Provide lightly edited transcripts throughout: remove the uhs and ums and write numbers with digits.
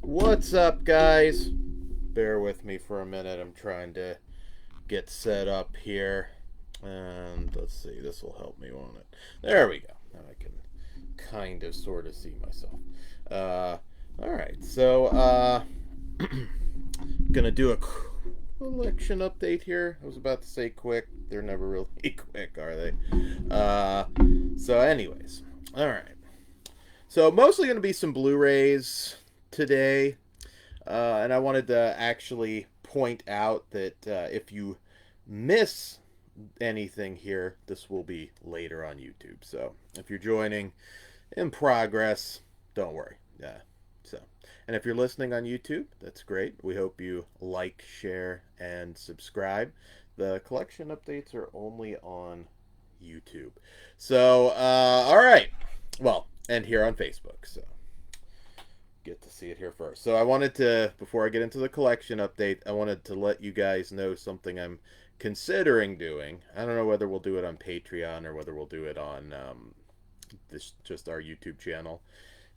What's up, guys? Bear with me for a minute. I'm trying to get set up here. And let's see, this will help me, won't it? There we go. Now I can kind of sort of see myself. Uh, Alright, so, gonna do a collection update here. I was about to say quick. They're never really quick, are they? Uh, so, anyways. Alright. So, mostly gonna be some Blu rays today. And I wanted to actually point out that if you miss anything here, this will be later on YouTube. So if you're joining in progress, don't worry. Yeah. And if you're listening on YouTube, that's great. We hope you like, share, and subscribe. The collection updates are only on YouTube. So, all right. Well, and here on Facebook. So get to see it here first. So I wanted to, before I get into the collection update, I wanted to let you guys know something I'm considering doing. I don't know whether we'll do it on Patreon or whether we'll do it on this just our YouTube channel.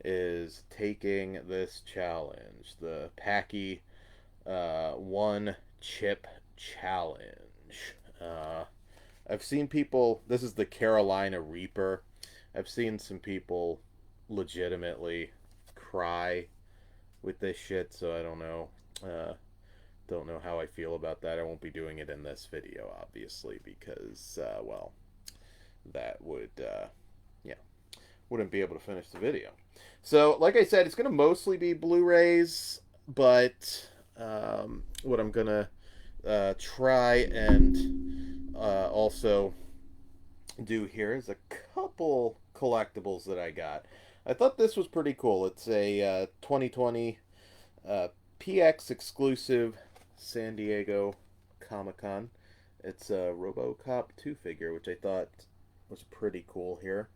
Is taking this challenge, the Packy one chip challenge. I've seen people. This is the Carolina Reaper. I've seen some people legitimately cry with this shit, so I don't know. Don't know how I feel about that. I won't be doing it in this video, obviously, because, well, that would, yeah, wouldn't be able to finish the video. So, like I said, it's going to mostly be Blu-rays, but what I'm going to try and also do here is a couple collectibles that I got. I thought this was pretty cool. It's a 2020 PX exclusive San Diego Comic-Con. It's a RoboCop 2 figure, which I thought was pretty cool here.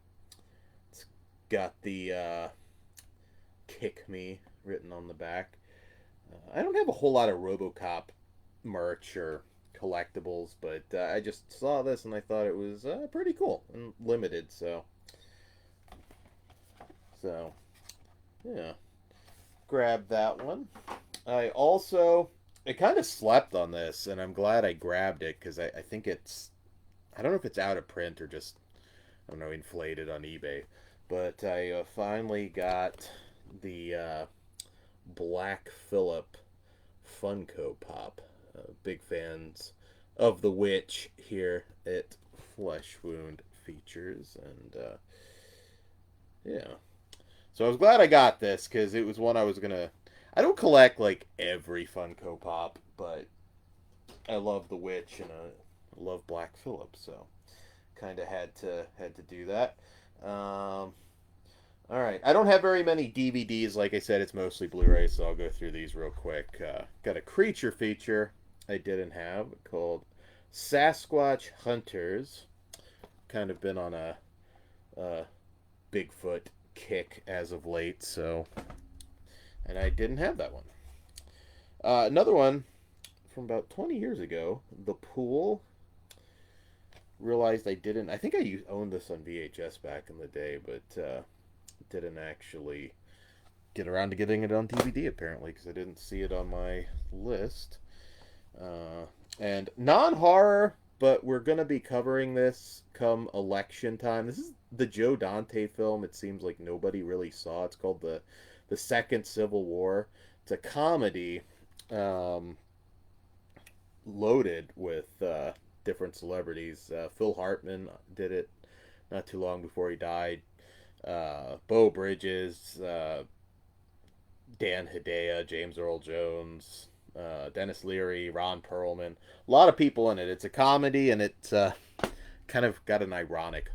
It's got the Kick Me written on the back. I don't have a whole lot of RoboCop merch or collectibles, but I just saw this and I thought it was pretty cool and limited, so yeah, grab that one. I kind of slept on this, and I'm glad I grabbed it because I think I don't know if it's out of print or just, I don't know, inflated on eBay. But I finally got the Black Phillip Funko Pop. Big fans of the Witch here at Flesh Wound Features, and yeah. So I was glad I got this because it was one I was gonna. I don't collect like every Funko Pop, but I love the Witch and I love Black Phillip, so kind of had to do that. All right, I don't have very many DVDs. Like I said, it's mostly Blu-ray, so I'll go through these real quick. Got a creature feature I didn't have called Sasquatch Hunters. Kind of been on a Bigfoot kick as of late, so, and I didn't have that one. Another one from about 20 years ago, The Pool. Realized I didn't. I think I owned this on VHS back in the day, but didn't actually get around to getting it on DVD apparently because I didn't see it on my list. And non-horror, but we're gonna be covering this come election time. This is the Joe Dante film. It seems like nobody really saw. It's called the Second Civil War. It's a comedy, loaded with different celebrities. Phil Hartman did it not too long before he died. Beau Bridges, Dan Hedaya, James Earl Jones, Dennis Leary, Ron Perlman. A lot of people in it. It's a comedy, and it's kind of got an ironic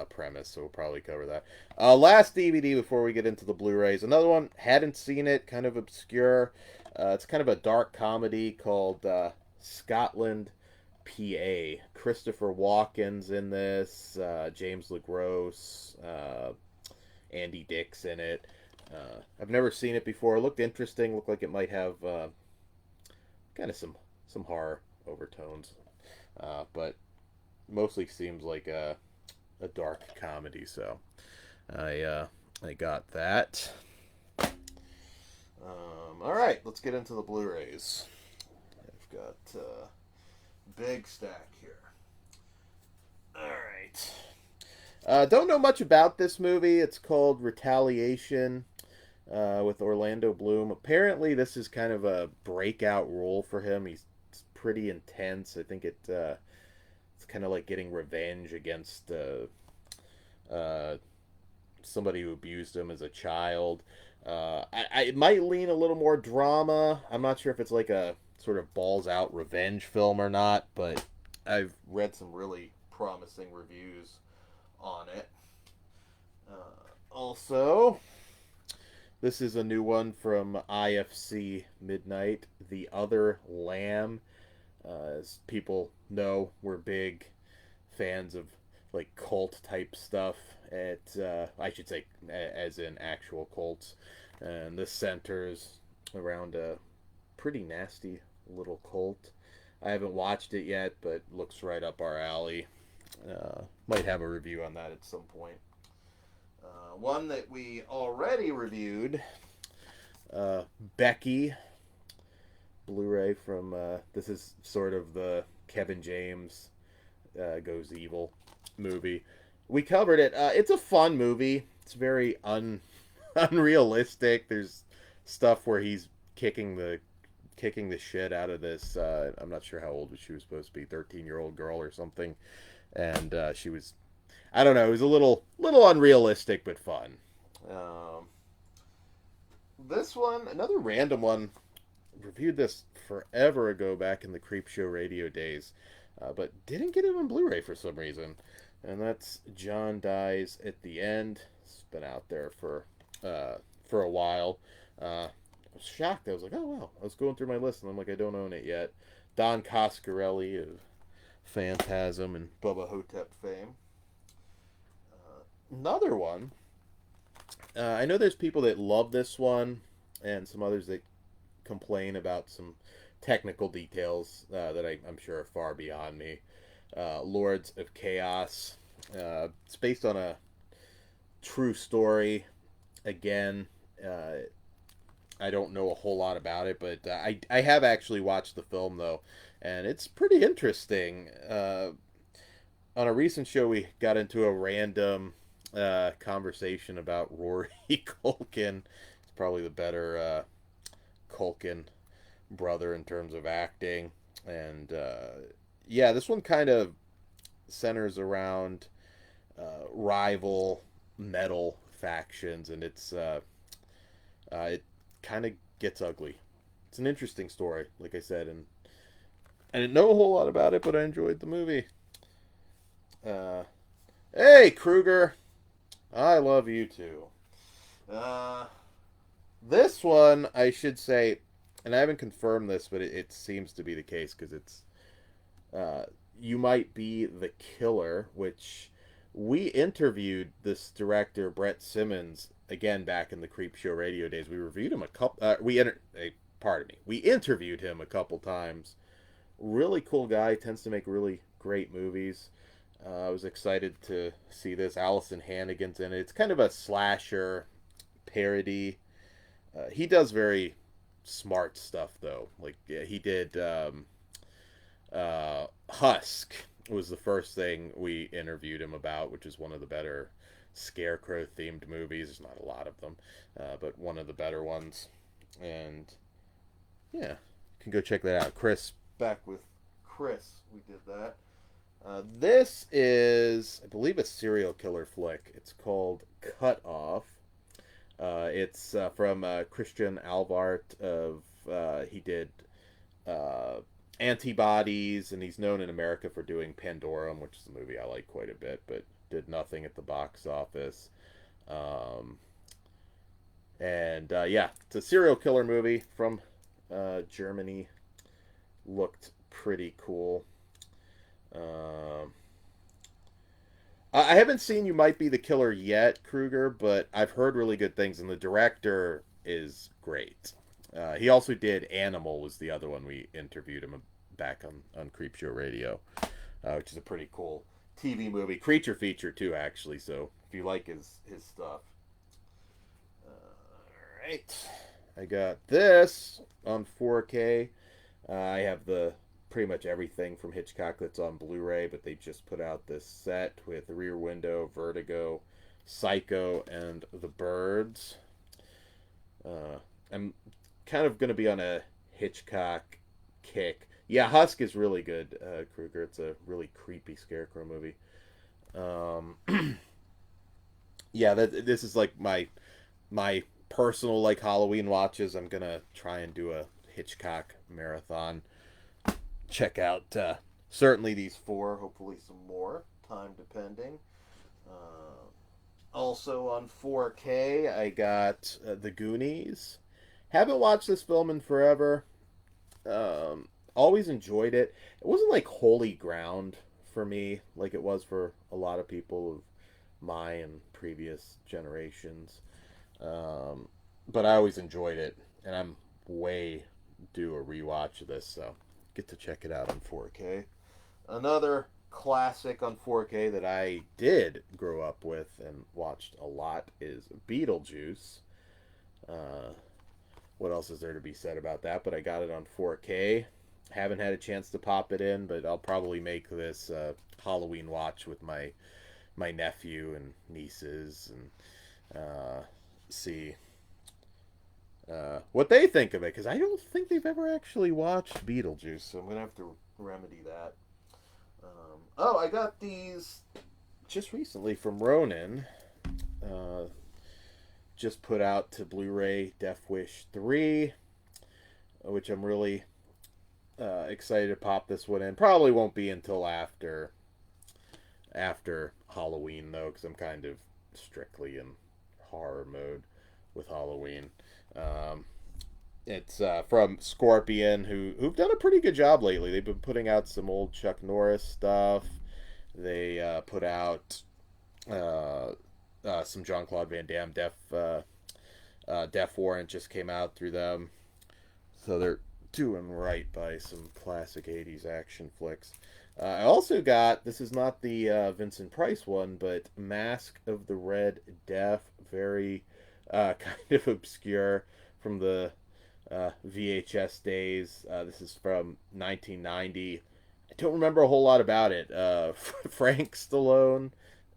premise, so we'll probably cover that. Last DVD before we get into the Blu-rays. Another one, hadn't seen it, kind of obscure. It's kind of a dark comedy called Scotland, PA. Christopher Walken's in this, James LeGros, Andy Dick's in it. I've never seen it before. It looked interesting. Looked like it might have kind of some horror overtones, but mostly seems like a dark comedy, so I got that. All right, let's get into the Blu-rays. I've got big stack here. All right. Don't know much about this movie. It's called Retaliation with Orlando Bloom. Apparently, this is kind of a breakout role for him. He's pretty intense. I think it's kind of like getting revenge against somebody who abused him as a child. It might lean a little more drama. I'm not sure if it's like a sort of balls out revenge film or not, but I've read some really promising reviews on it. Also, this is a new one from IFC Midnight, The Other Lamb. As people know, we're big fans of like cult type stuff. I should say, as in actual cults, and this centers around a pretty nasty little cult. I haven't watched it yet, but looks right up our alley. Might have a review on that at some point. One that we already reviewed, Becky, Blu-ray from. This is sort of the Kevin James Goes Evil movie. We covered it. It's a fun movie. It's very unrealistic. There's stuff where he's kicking the shit out of this. I'm not sure how old she was supposed to be, 13-year-old girl or something, and she was. I don't know. It was a little unrealistic, but fun. This one, another random one. Reviewed this forever ago, back in the Creepshow radio days, but didn't get it on Blu-ray for some reason. And that's John Dies at the End. It's been out there for a while. I was shocked. I was like, oh wow. I was going through my list and I'm like, I don't own it yet. Don Coscarelli of Phantasm and Bubba Hotep fame. Another one. I know there's people that love this one, and some others that complain about some technical details that I'm sure are far beyond me. Lords of Chaos. It's based on a true story. Again, I don't know a whole lot about it, but I have actually watched the film, though, and it's pretty interesting. On a recent show, we got into a random conversation about Rory Culkin. He's probably the better Culkin brother in terms of acting. And yeah, this one kind of centers around rival metal factions, and it kind of gets ugly. It's an interesting story, like I said, and I didn't know a whole lot about it, but I enjoyed the movie. Hey, Kruger. I love you too. This one, I should say, and I haven't confirmed this, but it seems to be the case, because it's You Might Be the Killer, which we interviewed this director, Brett Simmons, again back in the Creepshow radio days. We reviewed him we interviewed him a couple times. Really cool guy, tends to make really great movies. I was excited to see this. Allison Hannigan's in it. It's kind of a slasher parody. He does very smart stuff, though. Like, yeah, he did Husk was the first thing we interviewed him about, which is one of the better scarecrow-themed movies. There's not a lot of them, but one of the better ones. And, yeah, you can go check that out. Chris, back with Chris, we did that. This is, I believe, a serial killer flick. It's called Cut Off. It's from Christian Alvart of, he did Antibodies, and he's known in America for doing Pandorum, which is a movie I like quite a bit, but did nothing at the box office. Yeah, it's a serial killer movie from Germany. Looked pretty cool. I haven't seen You Might Be the Killer yet, Kruger, but I've heard really good things, and the director is great. He also did Animal, was the other one we interviewed him back on Creepshow Radio. which is a pretty cool TV movie, creature feature too, actually. So if you like his stuff, all right. I got this on 4K. I have the pretty much everything from Hitchcock that's on Blu Ray, but they just put out this set with Rear Window, Vertigo, Psycho, and The Birds. I'm kind of going to be on a Hitchcock kick. Yeah, Husk is really good, Kruger. It's a really creepy scarecrow movie. Yeah, this is like my personal like Halloween watches. I'm gonna try and do a Hitchcock marathon. Check out certainly these four. Hopefully some more, time depending. Also on 4K, I got The Goonies. Haven't watched this film in forever. Always enjoyed it. It wasn't like holy ground for me, like it was for a lot of people of my and previous generations. Um, but I always enjoyed it, and I'm way due a rewatch of this, so get to check it out on 4K. Another classic on 4K that I did grow up with and watched a lot is Beetlejuice. Uh, what else is there to be said about that? But I got it on 4K. Haven't had a chance to pop it in, but I'll probably make this Halloween watch with my nephew and nieces and see what they think of it, because I don't think they've ever actually watched Beetlejuice, so I'm gonna have to remedy that. Oh, I got these just recently from Ronin. Uh, just put out to Blu-ray Death Wish 3, which I'm really excited to pop this one in. Probably won't be until after Halloween though, because I'm kind of strictly in horror mode with Halloween. Um, it's from Scorpion, who've done a pretty good job lately. They've been putting out some old Chuck Norris stuff. They put out some Jean Claude Van Damme. Death Warrant just came out through them, so they're doing right by some classic '80s action flicks. I also got, this is not the Vincent Price one, but Mask of the Red Death. Very kind of obscure from the VHS days. This is from 1990. I don't remember a whole lot about it. Frank Stallone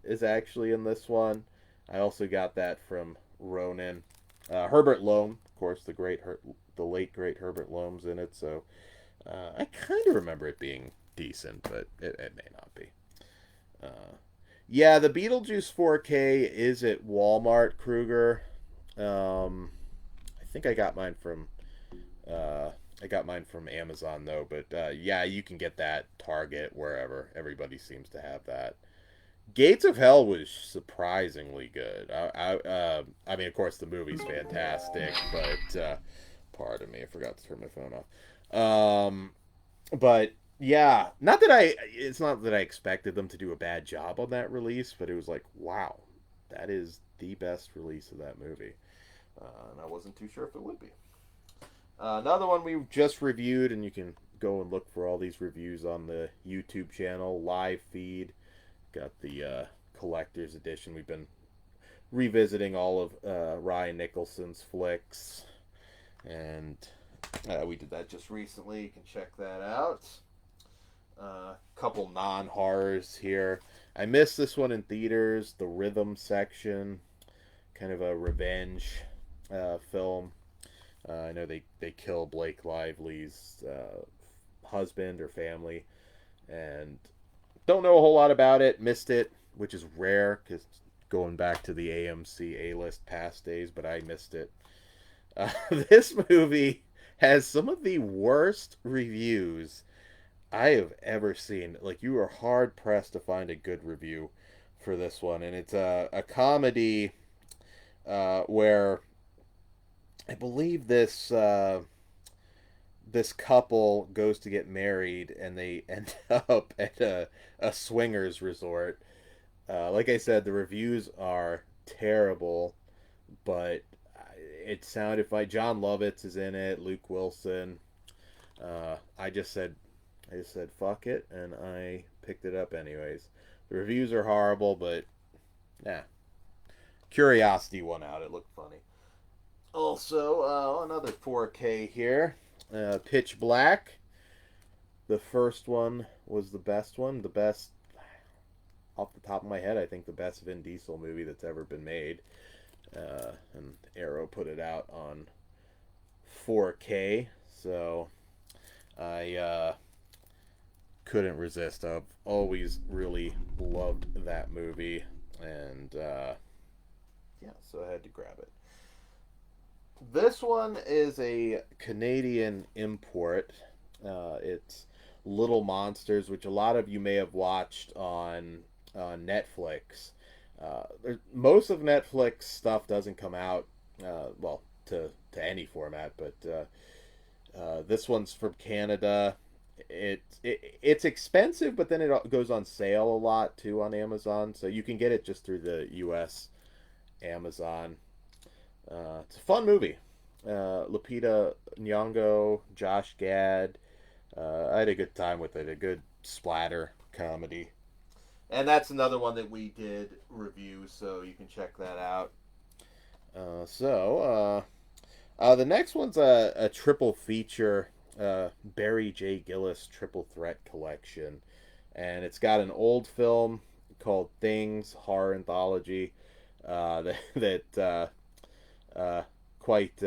is actually in this one. I also got that from Ronin. Herbert Loam, of course, the late great Herbert Loam's in it. So I kind of remember it being decent, but it may not be. Yeah, the Beetlejuice 4K is at Walmart, Kruger. I think I got mine from Amazon though, but yeah, you can get that Target wherever. Everybody seems to have that. Gates of Hell was surprisingly good. I mean, of course, the movie's fantastic, but pardon me, I forgot to turn my phone off. But yeah, it's not that I expected them to do a bad job on that release, but it was like, wow, that is the best release of that movie, and I wasn't too sure if it would be. Another one we just reviewed, and you can go and look for all these reviews on the YouTube channel live feed. Got the collector's edition. We've been revisiting all of Ryan Nicholson's flicks, and we did that just recently. You can check that out. Couple non-horrors here. I missed this one in theaters. The Rhythm section, kind of a revenge film. I know they kill Blake Lively's husband or family, and don't know a whole lot about it. Missed it, which is rare because going back to the AMC A-list past days, but I missed it. This movie has some of the worst reviews I have ever seen. Like, you are hard pressed to find a good review for this one, and it's a comedy where I believe this couple goes to get married, and they end up at a swingers resort. Like I said, the reviews are terrible, but it sounded like John Lovitz is in it, Luke Wilson. I just said fuck it, and I picked it up anyways. The reviews are horrible, but yeah, curiosity won out. It looked funny. Also, another 4K here. Pitch Black. The first one was the best one. The best, off the top of my head, I think the best Vin Diesel movie that's ever been made. And Arrow put it out on 4K. So I couldn't resist. I've always really loved that movie. And yeah, so I had to grab it. This one is a Canadian import. It's Little Monsters, which a lot of you may have watched on Netflix. Most of Netflix stuff doesn't come out, well, to any format, but this one's from Canada. It's expensive, but then it goes on sale a lot too on Amazon, so you can get it just through the U.S. Amazon. It's a fun movie. Lupita Nyong'o, Josh Gad. I had a good time with it. A good splatter comedy. And that's another one that we did review, so you can check that out. The next one's a triple feature, Barry J. Gillis Triple Threat Collection. And it's got an old film called Things, Horror Anthology, quite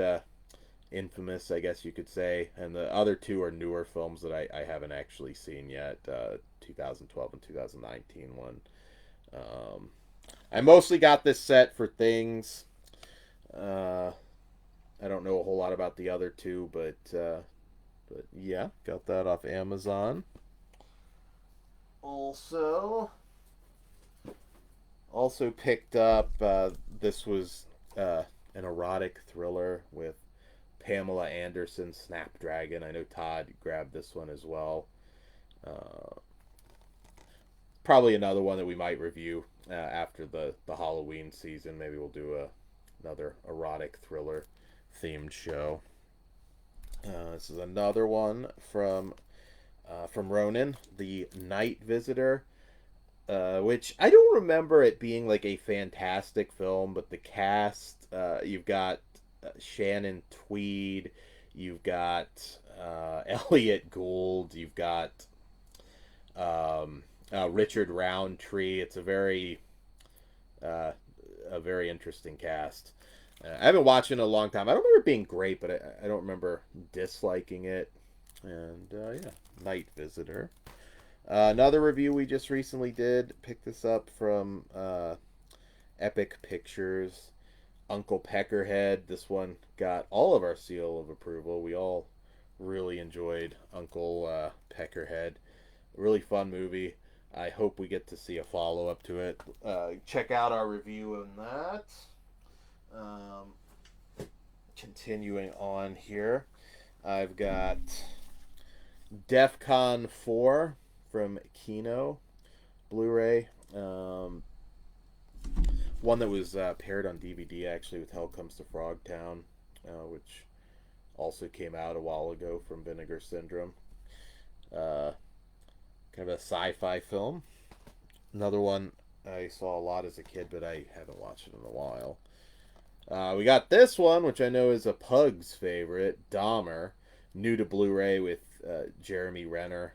infamous, I guess you could say. And the other two are newer films that I haven't actually seen yet, 2012 and 2019 one. I mostly got this set for Things. I don't know a whole lot about the other two, but yeah, got that off Amazon. Also picked up, this was an erotic thriller with Pamela Anderson, Snapdragon. I know Todd grabbed this one as well. Probably another one that we might review after the Halloween season. Maybe we'll do another erotic thriller themed show. This is another one from Ronin, The Night Visitor, which I don't remember it being like a fantastic film, but the cast, you've got Shannon Tweed, you've got Elliot Gould, you've got Richard Roundtree. It's a very interesting cast. I haven't watched it in a long time. I don't remember it being great, but I don't remember disliking it. And yeah, Night Visitor. Another review we just recently did, picked this up from Epic Pictures. Uncle Peckerhead. This one got all of our seal of approval. We all really enjoyed Uncle Peckerhead. Really fun movie. I hope we get to see a follow-up to it. Check out our review on that. Continuing on here, I've got DEFCON 4 from Kino, Blu Ray. One that was paired on DVD actually with Hell Comes to Frogtown, which also came out a while ago from Vinegar Syndrome. Kind of a sci-fi film. Another one I saw a lot as a kid, but I haven't watched it in a while. We got this one, which I know is a Pug's favorite, Dahmer, new to Blu Ray with Jeremy Renner.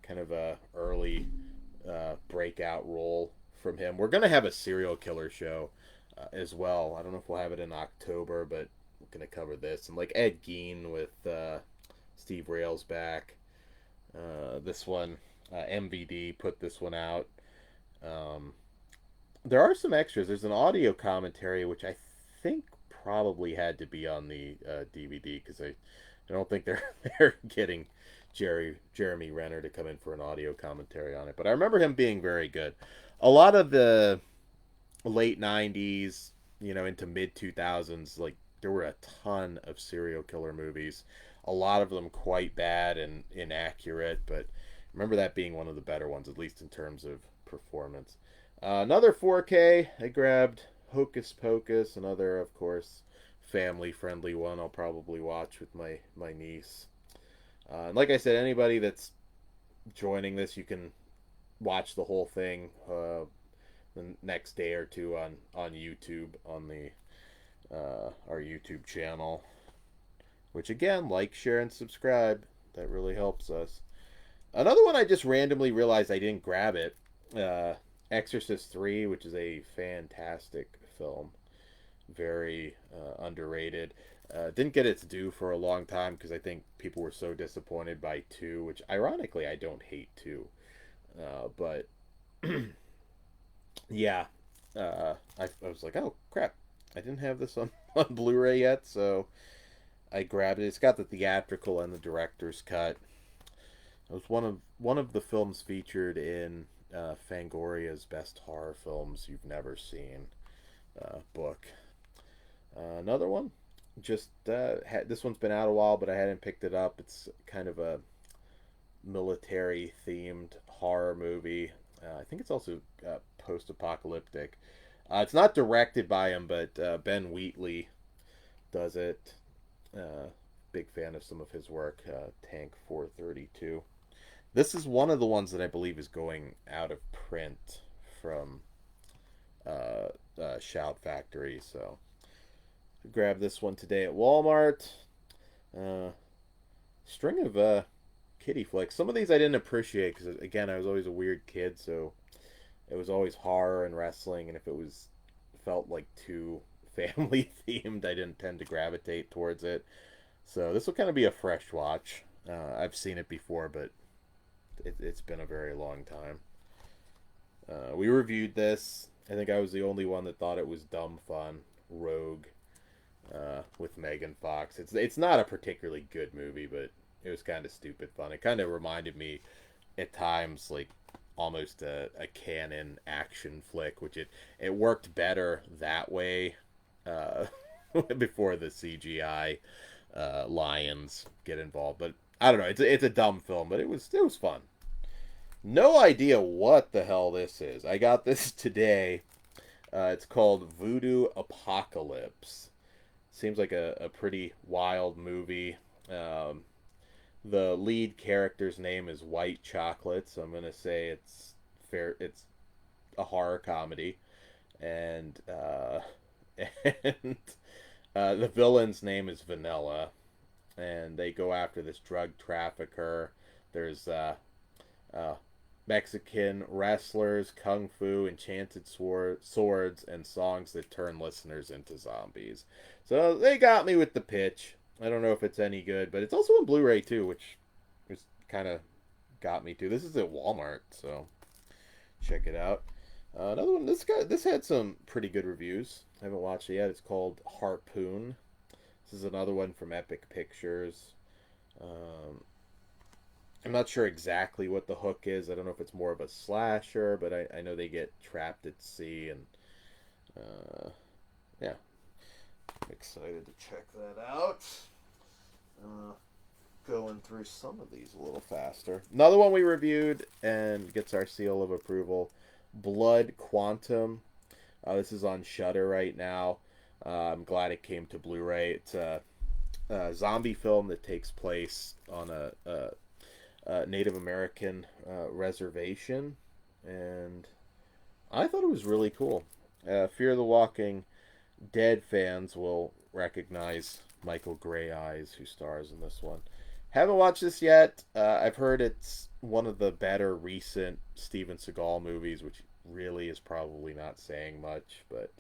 Kind of a early breakout role from him. We're going to have a serial killer show as well. I don't know if we'll have it in October, but we're going to cover this. And like Ed Gein with Steve Railsback. This one, MVD put this one out. There are some extras. There's an audio commentary, which I think probably had to be on the DVD, because I don't think they're getting Jeremy Renner to come in for an audio commentary on it. But I remember him being very good. A lot of the late 90s, into mid 2000s, like there were a ton of serial killer movies. A lot of them quite bad and inaccurate, but I remember that being one of the better ones, at least in terms of performance. Another 4K, I grabbed Hocus Pocus, another, of course, family-friendly one I'll probably watch with my niece. And like I said, anybody that's joining this, you can watch the whole thing the next day or two on YouTube on the our YouTube channel. Which again, like, share, and subscribe. That really helps us. Another one I just randomly realized I didn't grab it. Uh, Exorcist 3, which is a fantastic film. Very underrated. Didn't get its due for a long time because I think people were so disappointed by 2, which ironically I don't hate 2. But yeah, I was like, oh crap, I didn't have this on Blu Ray yet, so I grabbed it. It's got the theatrical and the director's cut. It was one of the films featured in Fangoria's Best Horror Films You've Never Seen book. Another one, just this one's been out a while, but I hadn't picked it up. It's kind of a military themed horror movie. I think it's also post apocalyptic. It's not directed by him, but Ben Wheatley does it. Uh, Big fan of some of his work. Tank 432. This is one of the ones that I believe is going out of print from Shout Factory. So grab this one today at Walmart. Uh, String of kiddie flicks. Some of these I didn't appreciate because again I was always a weird kid, so it was always horror and wrestling, and if it was felt like too family themed, I didn't tend to gravitate towards it. So this will kind of be a fresh watch. I've seen it before, but it's been a very long time. We reviewed this. I think I was the only one that thought it was dumb fun. Rogue with Megan Fox. It's not a particularly good movie, but it was kind of stupid fun. It kind of reminded me at times like almost a canon action flick, which it worked better that way before the CGI lions get involved. But I don't know. It's a dumb film, but it was fun. No idea what the hell this is. I got this today. It's called Voodoo Apocalypse. Seems like a pretty wild movie. The lead character's name is White Chocolate, so I'm gonna say it's fair. It's a horror comedy, and and the villain's name is Vanilla, and they go after this drug trafficker. There's Mexican wrestlers, kung fu, enchanted swords, and songs that turn listeners into zombies. So they got me with the pitch. I don't know if it's any good, but it's also on Blu Ray too, which kind of got me too. This is at Walmart, so check it out. Another one. This had some pretty good reviews. I haven't watched it yet. It's called Harpoon. This is another one from Epic Pictures. I'm not sure exactly what the hook is. I don't know if it's more of a slasher, but I know they get trapped at sea, and yeah, I'm excited to check that out. Going through some of these a little faster. Another one we reviewed and gets our seal of approval. Blood Quantum. This is on Shudder right now. I'm glad it came to Blu-ray. It's a zombie film that takes place on a Native American reservation, and I thought it was really cool. Fear the Walking Dead fans will recognize Michael Grey Eyes, who stars in this one. Haven't watched this yet. I've heard it's one of the better recent Steven Seagal movies, which really is probably not saying much, but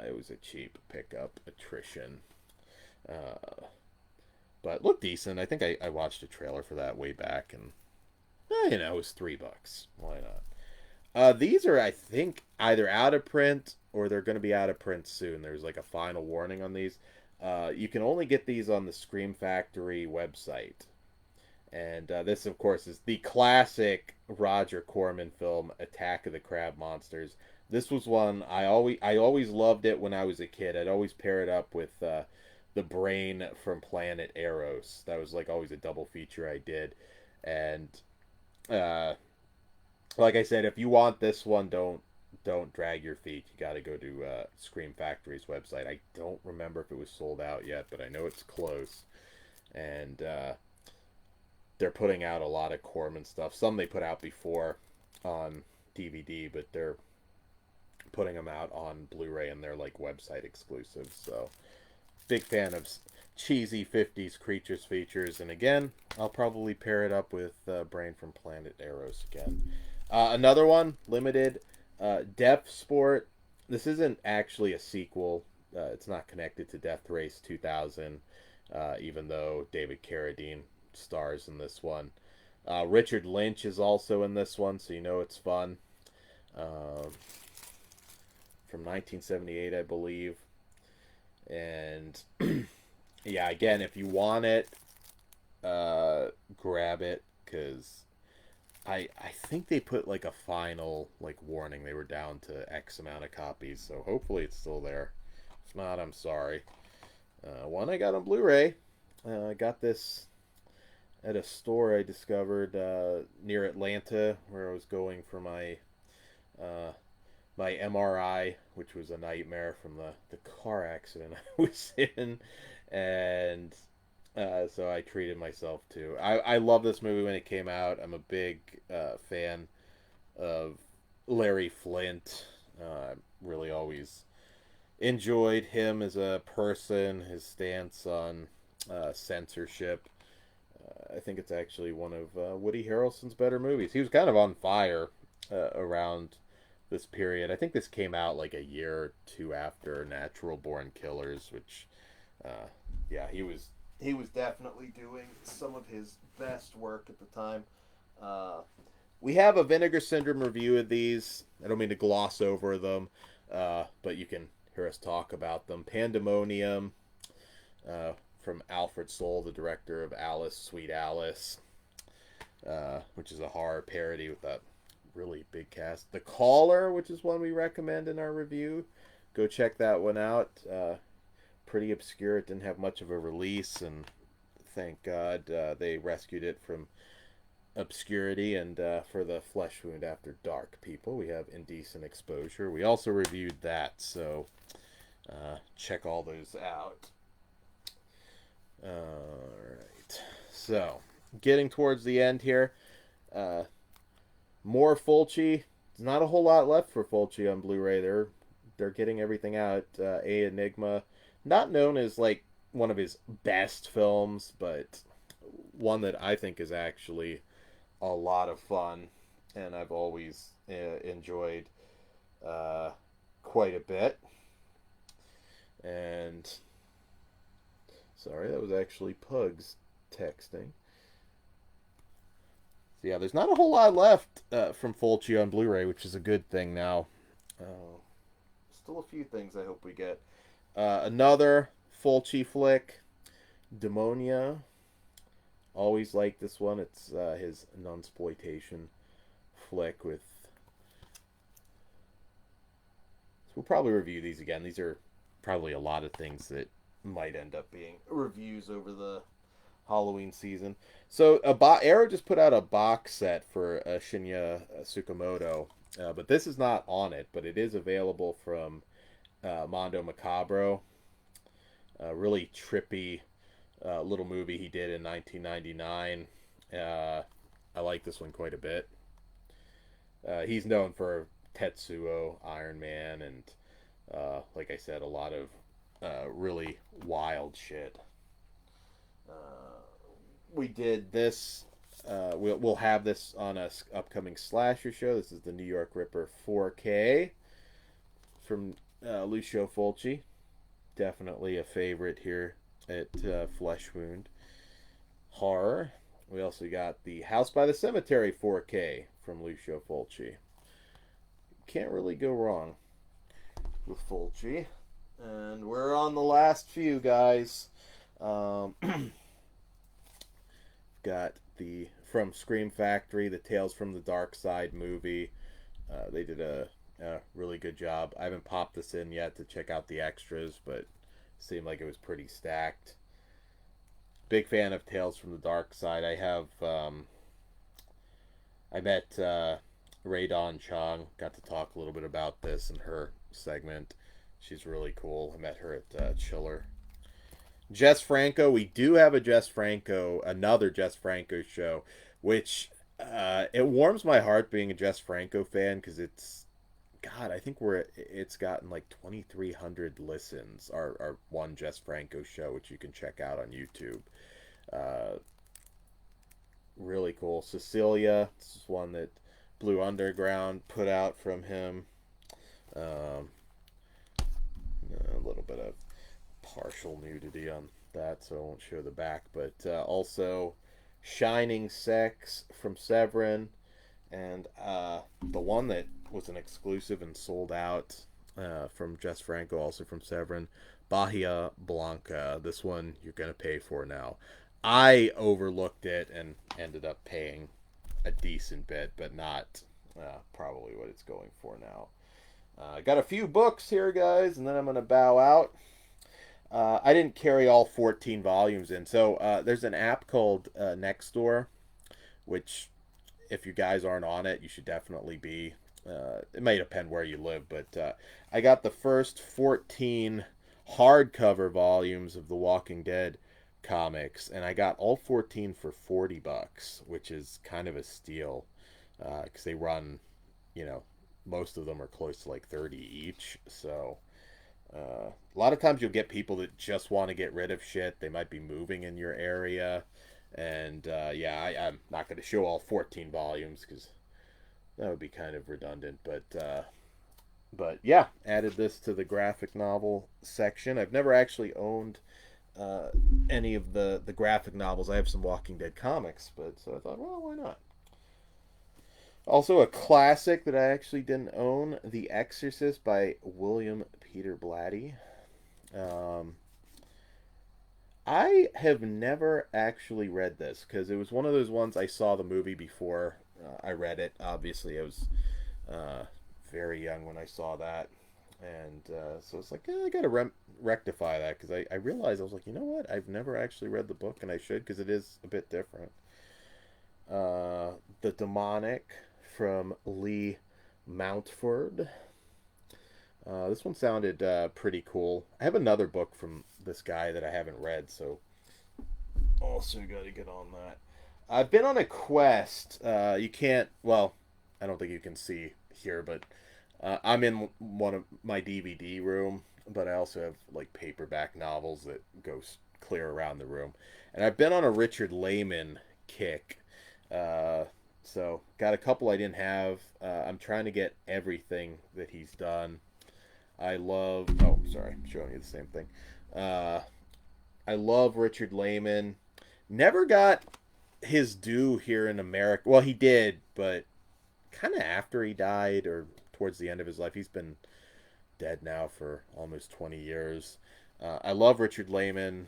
it was a cheap pickup attrition. But looked decent. I think I watched a trailer for that way back, and it was $3. Why not? These are, I think, either out of print or they're going to be out of print soon. There's like a final warning on these. You can only get these on the Scream Factory website. And this, of course, is the classic Roger Corman film, Attack of the Crab Monsters. This was one I always loved it when I was a kid. I'd always pair it up with the Brain from Planet Eros. That was like always a double feature I did. And like I said, if you want this one, don't drag your feet. You got to go to Scream Factory's website. I don't remember if it was sold out yet, but I know it's close. And they're putting out a lot of Corman stuff. Some they put out before on DVD, but they're putting them out on Blu-ray and they're like website exclusives. So big fan of cheesy 50s creatures features. And again, I'll probably pair it up with Brain from Planet Arrows again. Another one, limited, Death Sport. This isn't actually a sequel. It's not connected to Death Race 2000, even though David Carradine stars in this one. Richard Lynch is also in this one, so you know it's fun. From 1978, I believe. And yeah, again, if you want it, grab it, because I think they put like a final like warning. They were down to X amount of copies, so hopefully it's still there. If not, I'm sorry. One I got on Blu-ray. I got this at a store I discovered near Atlanta, where I was going for my my MRI, which was a nightmare from the car accident I was in, and so I treated myself too. I love this movie when it came out. I'm a big fan of Larry Flint. Really always enjoyed him as a person, his stance on censorship. I think it's actually one of Woody Harrelson's better movies. He was kind of on fire around this period. I think this came out like a year or two after Natural Born Killers, which, yeah, he was definitely doing some of his best work at the time. We have a Vinegar Syndrome review of these. I don't mean to gloss over them, but you can hear us talk about them. Pandemonium, from Alfred Soule, the director of Alice, Sweet Alice, which is a horror parody with that really big cast. The Caller, which is one we recommend in our review. Go check that one out. Pretty obscure. It didn't have much of a release, and thank God they rescued it from obscurity. And for the Flesh Wound After Dark people, we have Indecent Exposure. We also reviewed that, so check all those out. Alright, so getting towards the end here. More Fulci. There's not a whole lot left for Fulci on Blu-ray. They're getting everything out. A Enigma, not known as like one of his best films, but one that I think is actually a lot of fun, and I've always enjoyed quite a bit. And sorry, that was actually Pugs texting. So yeah, there's not a whole lot left from Fulci on Blu-ray, which is a good thing now. Still a few things I hope we get. Another Fulci flick, Demonia. Always like this one. It's his nunsploitation flick with... So we'll probably review these again. These are probably a lot of things that might end up being reviews over the Halloween season. So Arrow just put out a box set for Shinya Tsukamoto, but this is not on it, but it is available from Mondo Macabro. A really trippy little movie he did in 1999. I like this one quite a bit. He's known for Tetsuo, Iron Man, and like I said, a lot of really wild shit. We did this. We'll have this on a upcoming slasher show. This is the New York Ripper 4K from Lucio Fulci. Definitely a favorite here at Flesh Wound Horror. We also got the House by the Cemetery 4K from Lucio Fulci. Can't really go wrong with Fulci. And we're on the last few, guys. Got the from Scream Factory, the Tales from the Dark Side movie. They did a really good job. I haven't popped this in yet to check out the extras, but it seemed like it was pretty stacked. Big fan of Tales from the Dark Side. I have I met Ray Dawn Chong. Got to talk a little bit about this in her segment. She's really cool. I met her at Chiller. Jess Franco. We do have a another Jess Franco show, which It warms my heart being a Jess Franco fan because God, I think it's gotten like 2,300 listens. Our one Jess Franco show, which you can check out on YouTube. Uh, really cool. Cecilia, this is one that Blue Underground put out from him. Um, a little bit of partial nudity on that, so I won't show the back. But also Shining Sex from Severin, and the one that was an exclusive and sold out from Jess Franco, also from Severin, Bahia Blanca. This one you're going to pay for now. I overlooked it and ended up paying a decent bit, but not probably what it's going for now. I got a few books here, guys, and then I'm going to bow out. I didn't carry all 14 volumes in, so there's an app called Nextdoor, which if you guys aren't on it, you should definitely be. It may depend where you live, but I got the first 14 hardcover volumes of the Walking Dead comics, and I got all 14 for $40, which is kind of a steal because they run, you know, most of them are close to like 30 each. So a lot of times you'll get people that just want to get rid of shit. They might be moving in your area. And yeah, I'm not going to show all 14 volumes because that would be kind of redundant. But yeah, added this to the graphic novel section. I've never actually owned uh, any of the graphic novels. I have some Walking Dead comics, but so I thought, well, why not? Also, a classic that I actually didn't own, The Exorcist by William Peter Blatty. Um, I have never actually read this because it was one of those ones I saw the movie before I read it. Obviously, I was uh, very young when I saw that, and so it's like I got to rectify that because I realized I was like, you know what? I've never actually read the book, and I should because it is a bit different. The Demonic from Lee Mountford. This one sounded pretty cool. I have another book from this guy that I haven't read, so also got to get on that. I've been on a quest. You can't, well, I don't think you can see here, but I'm in one of my DVD room, but I also have like paperback novels that go clear around the room. And I've been on a Richard Lehman kick. Uh, so got a couple I didn't have. I'm trying to get everything that he's done. I love. Oh, sorry, I'm showing you the same thing. Uh, I love Richard Lehman. Never got his due here in America. Well, he did, but kind of after he died or towards the end of his life. He's been dead now for almost 20 years. I love Richard Lehman.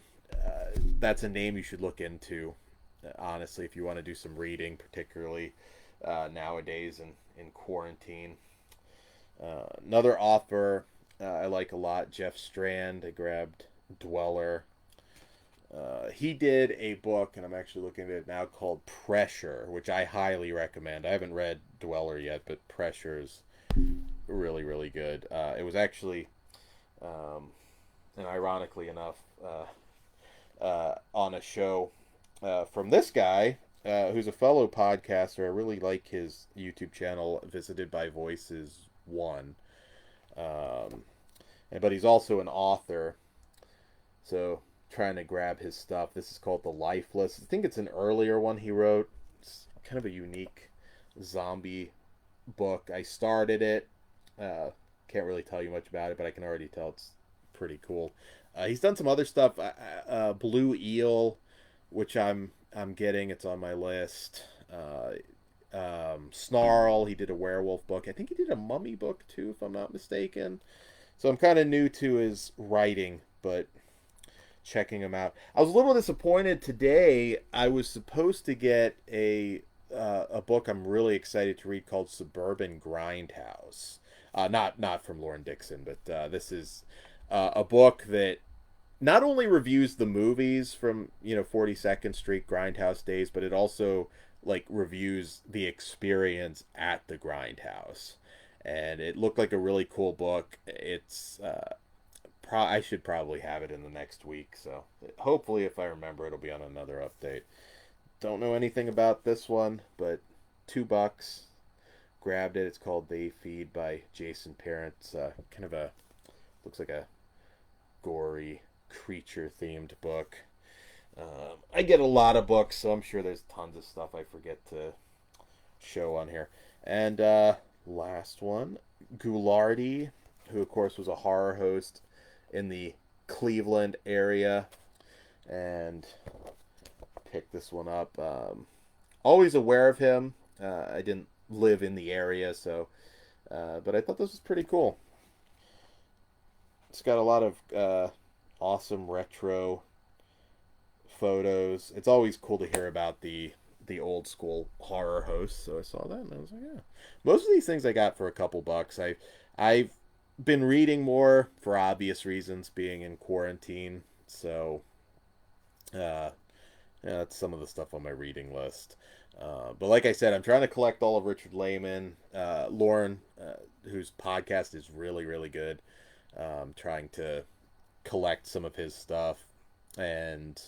That's a name you should look into, honestly, if you want to do some reading, particularly nowadays in quarantine. Another author I like a lot, Jeff Strand. I grabbed Dweller. He did a book, and I'm actually looking at it now, called Pressure, which I highly recommend. I haven't read Dweller yet, but Pressure is really, really good. It was actually, and ironically enough, on a show from this guy, who's a fellow podcaster. I really like his YouTube channel, Visited by Voices 1. But he's also an author, so trying to grab his stuff. This is called The Lifeless. I think it's an earlier one he wrote. It's kind of a unique zombie book. I started it. Can't really tell you much about it, but I can already tell it's pretty cool. He's done some other stuff. Blue Eel, which I'm getting. It's on my list. Snarl. He did a werewolf book. I think he did a mummy book too, if I'm not mistaken. So I'm kind of new to his writing, but checking him out. I was a little disappointed today. I was supposed to get a book I'm really excited to read called Suburban Grindhouse. Not from Lauren Dixon, but this is a book that not only reviews the movies from 42nd Street Grindhouse days, but it also like reviews the experience at the Grindhouse. And it looked like a really cool book. It's I should probably have it in the next week, so hopefully if I remember it'll be on another update. Don't know anything about this one, but $2. Grabbed it. It's called They Feed by Jason Parent. It's kind of a, looks like a gory creature themed book. I get a lot of books, so I'm sure there's tons of stuff I forget to show on here. And last one, Goulardi, who of course was a horror host in the Cleveland area, and picked this one up. Always aware of him. I didn't live in the area, so but I thought this was pretty cool. It's got a lot of awesome retro photos. It's always cool to hear about the old school horror hosts. So I saw that and I was like, yeah. Most of these things I got for a couple bucks. I've been reading more for obvious reasons, being in quarantine. So yeah, that's some of the stuff on my reading list. But like I said, I'm trying to collect all of Richard Lehman. Lauren, whose podcast is really, really good. Trying to collect some of his stuff. And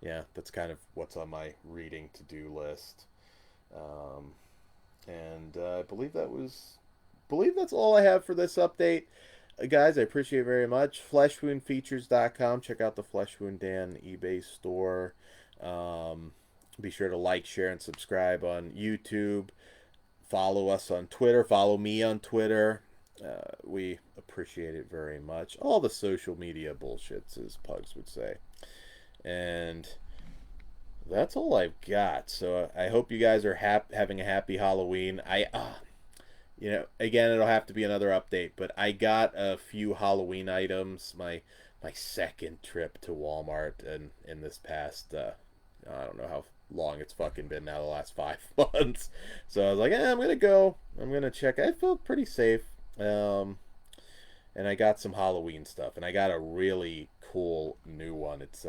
yeah, that's kind of what's on my reading to-do list. And I believe that's all I have for this update. Guys, I appreciate it very much. FleshWoundFeatures.com. Check out the Flesh Wound Dan eBay store. Be sure to like, share, and subscribe on YouTube. Follow us on Twitter. Follow me on Twitter. We appreciate it very much. All the social media bullshits, as Pugs would say. And that's all I've got. So I hope you guys are having a happy Halloween. Again, it'll have to be another update, but I got a few Halloween items. My second trip to Walmart in this past, I don't know how long it's fucking been now, the last 5 months. So I was like, I'm gonna go. I'm gonna check. I feel pretty safe. And I got some Halloween stuff, and I got a really cool new one. It's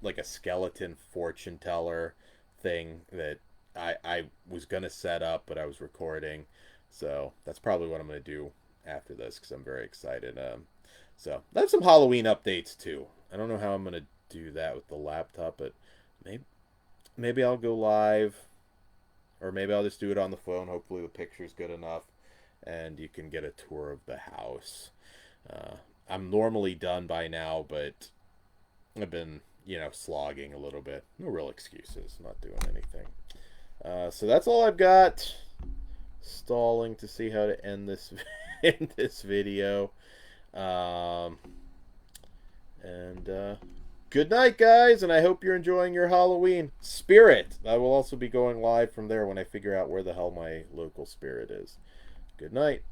like a skeleton fortune teller thing that I was gonna set up, but I was recording. So that's probably what I'm going to do after this, because I'm very excited. So I have some Halloween updates too. I don't know how I'm going to do that with the laptop, but maybe I'll go live, or maybe I'll just do it on the phone. Hopefully the picture's good enough and you can get a tour of the house. I'm normally done by now, but I've been, slogging a little bit. No real excuses, not doing anything. So that's all I've got. Stalling to see how to end this in this video. Good night, guys, and I hope you're enjoying your Halloween. Spirit. I will also be going live from there when I figure out where the hell my local Spirit is. Good night.